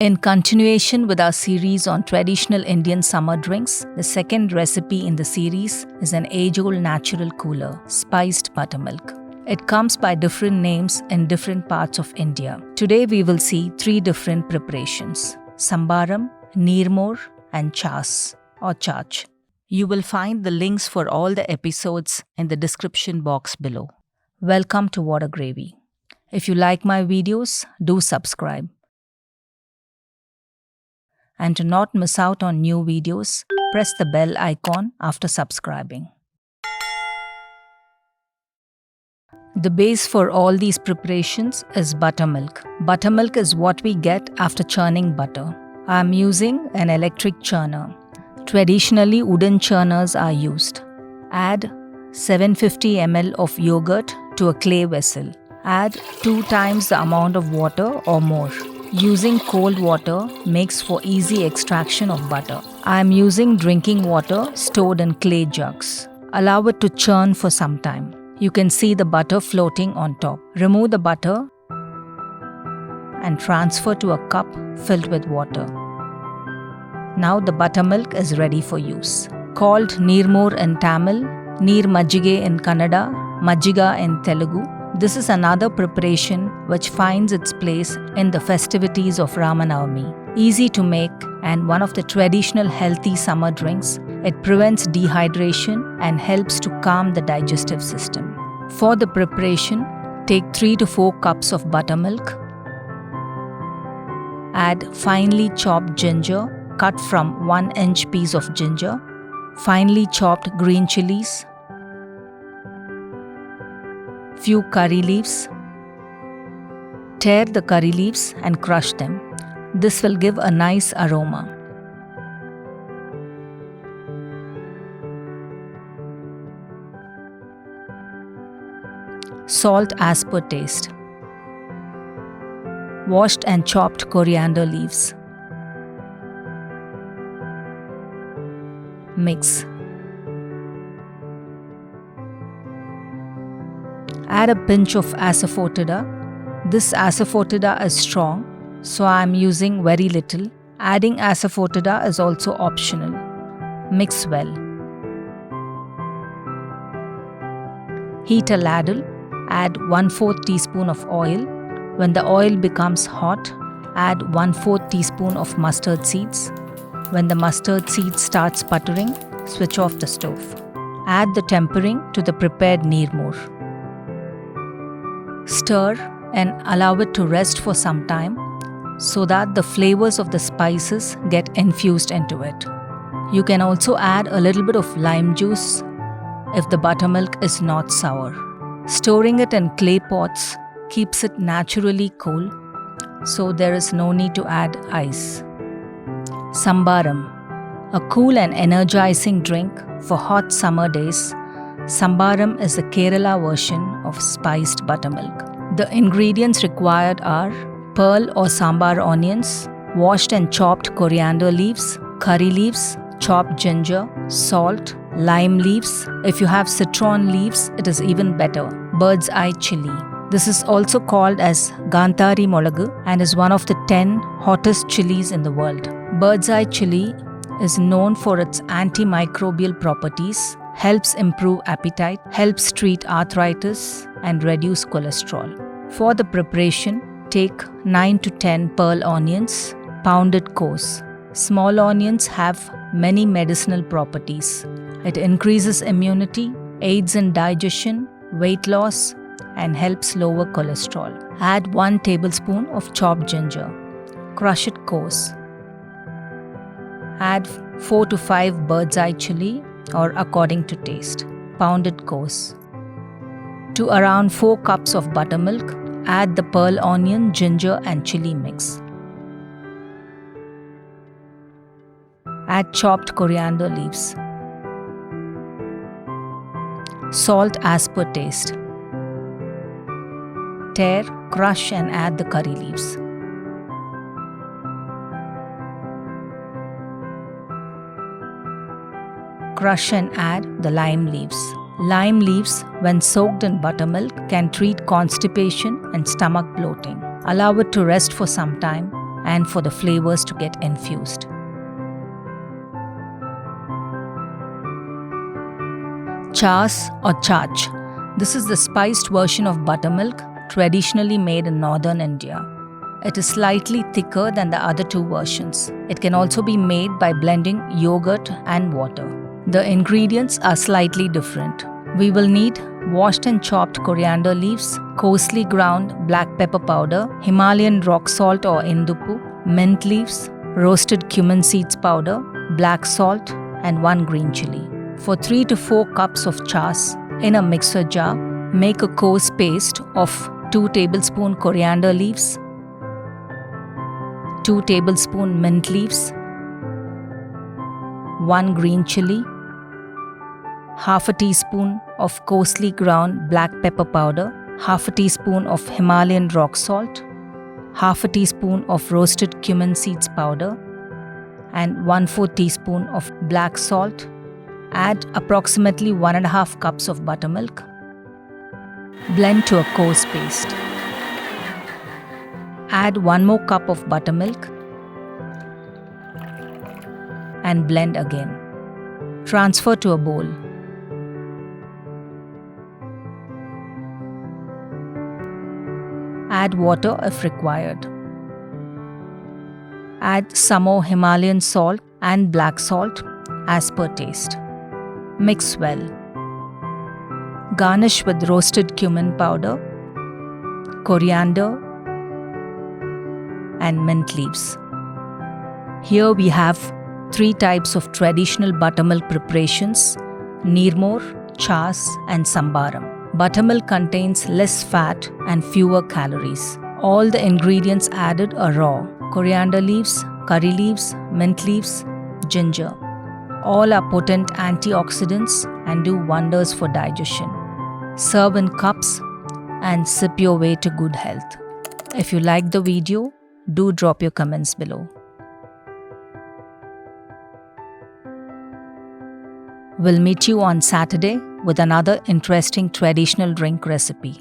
In continuation with our series on traditional Indian summer drinks, the second recipe in the series is an age-old natural cooler, spiced buttermilk. It comes by different names in different parts of India. Today we will see three different preparations: Sambharam, Neer Mor, and Chas or Chach. You will find the links for all the episodes in the description box below. Welcome to Whada Gravy. If you like my videos, do subscribe. And to not miss out on new videos, press the bell icon after subscribing. The base for all these preparations is buttermilk. Buttermilk is what we get after churning butter. I am using an electric churner. Traditionally, wooden churners are used. Add 750 ml of yogurt to a clay vessel. Add 2 times the amount of water or more. Using cold water makes for easy extraction of butter. I am using drinking water stored in clay jugs. Allow it to churn for some time. You can see the butter floating on top. Remove the butter and transfer to a cup filled with water. Now the buttermilk is ready for use. Called Neer Mor in Tamil, Neer Majjige in Kannada, Majjiga in Telugu. This is another preparation which finds its place in the festivities of Ramanavami. Easy to make and one of the traditional healthy summer drinks, it prevents dehydration and helps to calm the digestive system. For the preparation, take 3 to 4 cups of buttermilk. Add finely chopped ginger, cut from 1-inch piece of ginger, finely chopped green chilies, few curry leaves. Tear the curry leaves and crush them. This will give a nice aroma. Salt as per taste. Washed and chopped coriander leaves. Mix. Add a pinch of asafoetida. This asafoetida is strong, so I am using very little. Adding asafoetida is also optional. Mix well. Heat a ladle. Add 1/4 teaspoon of oil. When the oil becomes hot, add 1/4 teaspoon of mustard seeds. When the mustard seeds start sputtering, switch off the stove. Add the tempering to the prepared Neer Mor. Stir and allow it to rest for some time so that the flavors of the spices get infused into it. You can also add a little bit of lime juice if the buttermilk is not sour. Storing it in clay pots keeps it naturally cool, so there is no need to add ice. Sambharam, a cool and energizing drink for hot summer days. Sambharam is the Kerala version of spiced buttermilk. The ingredients required are pearl or sambar onions, washed and chopped coriander leaves, curry leaves, chopped ginger, salt, lime leaves. If you have citron leaves, it is even better. Bird's eye chilli. This is also called as Gantari Molagu and is one of the 10 hottest chilies in the world. Bird's eye chilli is known for its antimicrobial properties, helps improve appetite, helps treat arthritis, and reduce cholesterol. For the preparation, take 9 to 10 pearl onions, pounded coarse. Small onions have many medicinal properties. It increases immunity, aids in digestion, weight loss, and helps lower cholesterol. Add 1 tablespoon of chopped ginger. Crush it coarse. Add 4 to 5 bird's eye chilli or according to taste. Pound it coarse. To around 4 cups of buttermilk, add the pearl onion, ginger and chilli mix. Add chopped coriander leaves. Salt as per taste. Tear, crush and add the curry leaves. Crush and add the lime leaves. Lime leaves, when soaked in buttermilk, can treat constipation and stomach bloating. Allow it to rest for some time and for the flavors to get infused. Chas or chach. This is the spiced version of buttermilk, traditionally made in northern India. It is slightly thicker than the other two versions. It can also be made by blending yogurt and water. The ingredients are slightly different. We will need washed and chopped coriander leaves, coarsely ground black pepper powder, Himalayan rock salt or indupu, mint leaves, roasted cumin seeds powder, black salt, and 1 green chilli. For 3 to 4 cups of chas, in a mixer jar, make a coarse paste of 2 tablespoons coriander leaves, 2 tablespoons mint leaves, 1 green chilli, half a teaspoon of coarsely ground black pepper powder, half a teaspoon of Himalayan rock salt, half a teaspoon of roasted cumin seeds powder, and 1/4 teaspoon of black salt. Add approximately 1.5 cups of buttermilk. Blend to a coarse paste. Add 1 more cup of buttermilk and blend again. Transfer to a bowl. Add water if required. Add some more Himalayan salt and black salt as per taste. Mix well. Garnish with roasted cumin powder, coriander, and mint leaves. Here we have 3 types of traditional buttermilk preparations: Neer Mor, chas, and Sambharam. Buttermilk contains less fat and fewer calories. All the ingredients added are raw: coriander leaves, curry leaves, mint leaves, ginger. All are potent antioxidants and do wonders for digestion. Serve in cups and sip your way to good health. If you liked the video, do drop your comments below. We'll meet you on Saturday with another interesting traditional drink recipe.